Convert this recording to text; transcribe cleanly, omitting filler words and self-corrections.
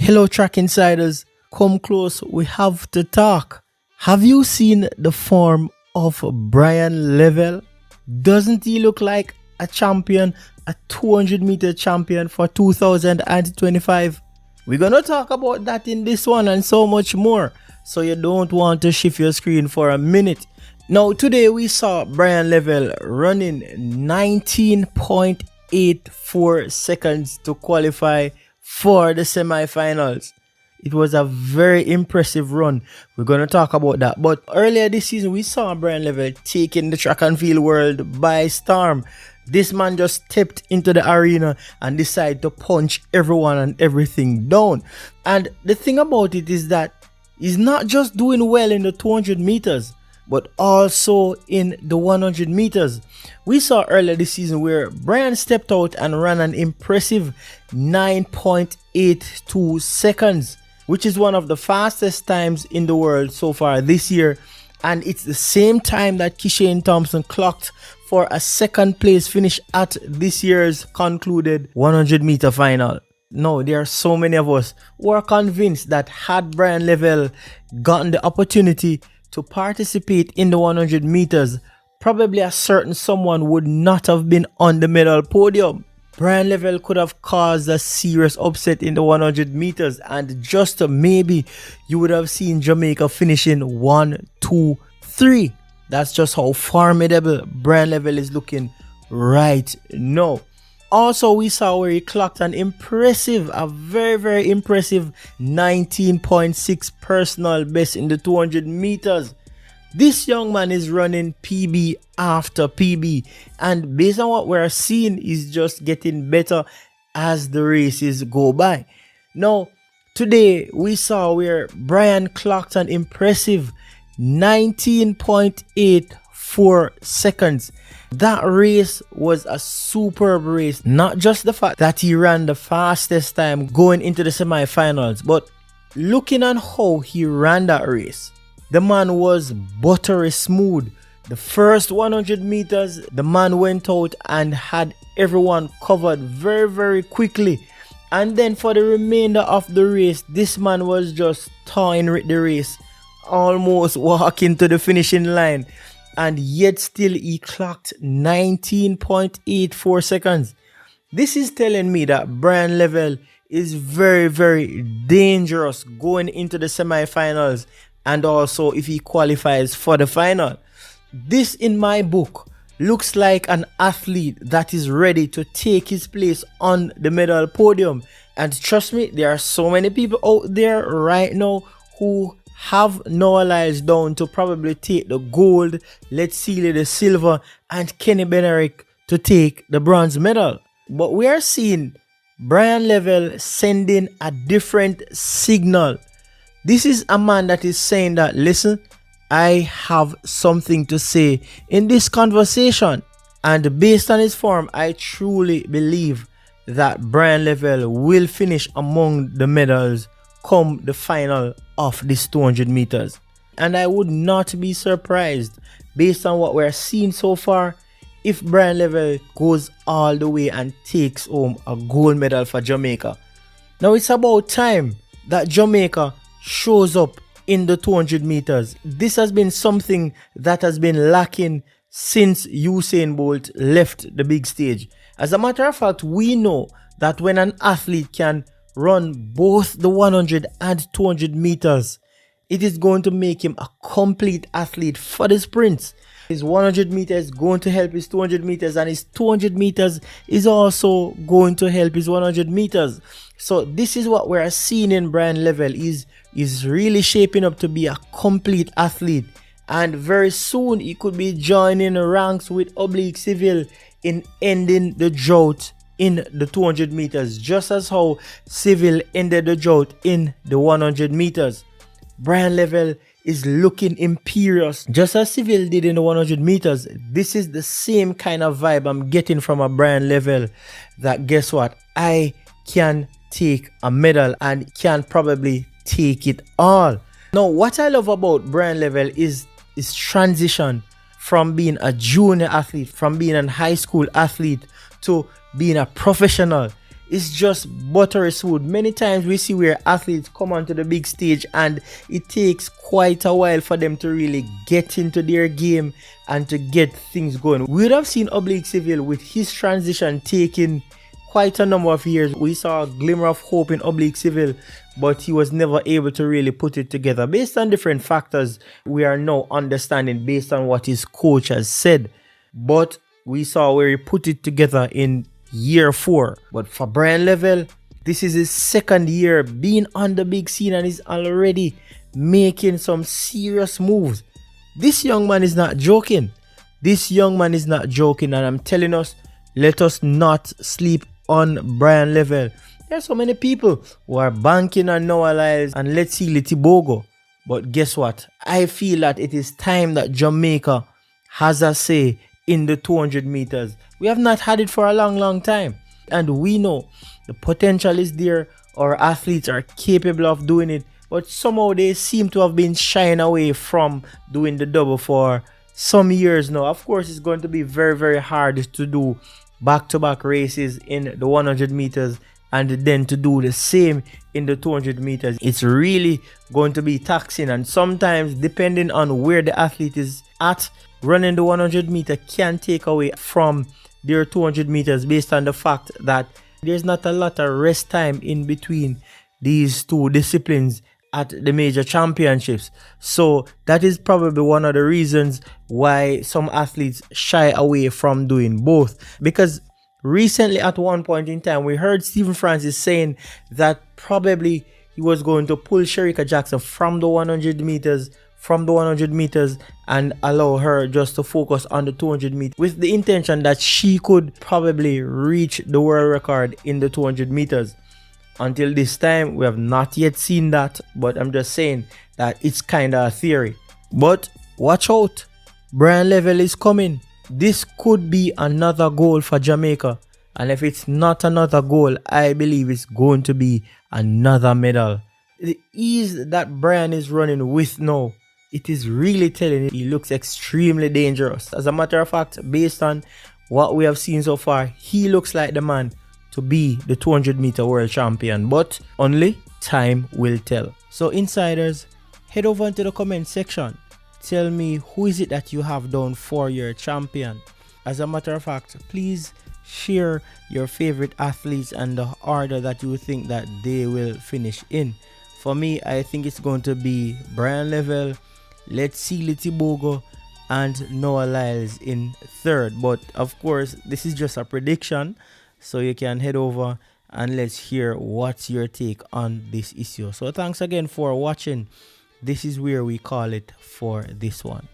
Hello, track insiders. Come close, we have to talk. Have you seen the form of Brian Levell? Doesn't he look like a champion, a 200-meter champion for 2025? We're gonna talk about that in this one and so much more, so you don't want to shift your screen for a minute. Now, today we saw Brian Levell running 19.84 seconds to qualify for the semi-finals. It was a very impressive run. We're going to talk about that. But earlier this season, we saw Brian Levell taking the track and field world by storm. This man just stepped into the arena and decided to punch everyone and everything down. And the thing about it is that he's not just doing well in the 200 meters, but also in the 100 meters. We saw earlier this season where Brian stepped out and ran an impressive 9.82 seconds, which is one of the fastest times in the world so far this year. And it's the same time that Kishane Thompson clocked for a second place finish at this year's concluded 100 meter final. Now, there are so many of us who are convinced that had Brian Levell gotten the opportunity to participate in the 100 meters, probably a certain someone would not have been on the medal podium. Brian Levell could have caused a serious upset in the 100 meters, and just maybe you would have seen Jamaica finishing 1, 2, 3. That's just how formidable Brian Levell is looking right now. Also, we saw where he clocked an impressive, a very impressive 19.6 personal best in the 200 meters. This young man is running PB after PB, and based on what we're seeing, he's just getting better as the races go by. Now, today we saw where Brian clocked an impressive 19.84 seconds. That race was a superb race. Not just the fact that he ran the fastest time going into the semi-finals, but looking at how he ran that race. The man was buttery smooth. The first 100 meters, the man went out and had everyone covered very quickly. And then for the remainder of the race, this man was just toying with the race, almost walking to the finishing line. And yet still he clocked 19.84 seconds. This is telling me that Brian Levell is very dangerous going into the semi-finals, and also if he qualifies for the final. This, in my book, looks like an athlete that is ready to take his place on the medal podium. And trust me, there are so many people out there right now who have Noah Lyles down to probably take the gold, Let's Sealy the silver, and Kenny Benerick to take the bronze medal. But we are seeing Brian Levell sending a different signal. This is a man that is saying that, listen, I have something to say in this conversation. And based on his form, I truly believe that Brian Levell will finish among the medals come the final of this 200 meters. And I would not be surprised, based on what we're seeing so far, if Brian Levell goes all the way and takes home a gold medal for Jamaica. Now it's about time that Jamaica shows up in the 200 meters. This has been something that has been lacking since Usain Bolt left the big stage. As a matter of fact, we know that when an athlete can run both the 100 and 200 meters, it is going to make him a complete athlete for the sprints. His 100 meters is going to help his 200 meters, and his 200 meters is also going to help his 100 meters. So this is what we're seeing in Brian Levell. Is really shaping up to be a complete athlete, and very soon he could be joining ranks with Seville in ending the drought in the 200 meters, just as how Seville ended the drought in the 100 meters. Brian Levell is looking imperious, just as Seville did in the 100 meters. This is the same kind of vibe I'm getting from a Brian Levell, that guess what, I can take a medal and can probably take it all. Now, what I love about Brian Levell is his transition from being a junior athlete, from being a high school athlete to being a professional. It's just buttery smooth. Many times we see where athletes come onto the big stage and it takes quite a while for them to really get into their game and to get things going. We would have seen Civil with his transition taking quite a number of years. We saw a glimmer of hope in Civil, but he was never able to really put it together. Based on different factors, we are now understanding based on what his coach has said. But we saw where he put it together in year 4. But for Brian Levell, this is his second year being on the big scene and he's already making some serious moves. This young man is not joking. This young man is not joking, and I'm telling us, let us not sleep on Brian Levell. There are so many people who are banking on Noah Lyles and let's see Litibogo. But guess what? I feel that it is time that Jamaica has a say in the 200 meters. We have not had it for a long time. And we know the potential is there. Our athletes are capable of doing it. But somehow they seem to have been shying away from doing the double for some years now. Of course, it's going to be very hard to do back-to-back races in the 100 meters and then to do the same in the 200 meters. It's really going to be taxing, and sometimes depending on where the athlete is at, running the 100 meter can take away from their 200 meters based on the fact that there's not a lot of rest time in between these two disciplines at the major championships. So that is probably one of the reasons why some athletes shy away from doing both. Because recently at one point in time, we heard Stephen Francis saying that probably he was going to pull Shericka Jackson from the 100 meters and allow her just to focus on the 200 meters with the intention that she could probably reach the world record in the 200 meters. Until this time, we have not yet seen that, but I'm just saying that it's kind of a theory. But watch out, Brian Levell is coming. This could be another goal for Jamaica, and if it's not another goal, I believe it's going to be another medal. The ease that Brian is running with now, it is really telling he looks extremely dangerous. As a matter of fact, based on what we have seen so far, he looks like the man to be the 200 meter world champion, but only time will tell. So insiders, head over into the comment section. Tell me who is it that you have down for your champion. As a matter of fact, please share your favorite athletes and the order that you think that they will finish in. For me, I think it's going to be Brian Levell, let's see Litibogo, and Noah Lyles in third. But of course, this is just a prediction. So you can head over and let's hear what's your take on this issue. So thanks again for watching. This is where we call it for this one.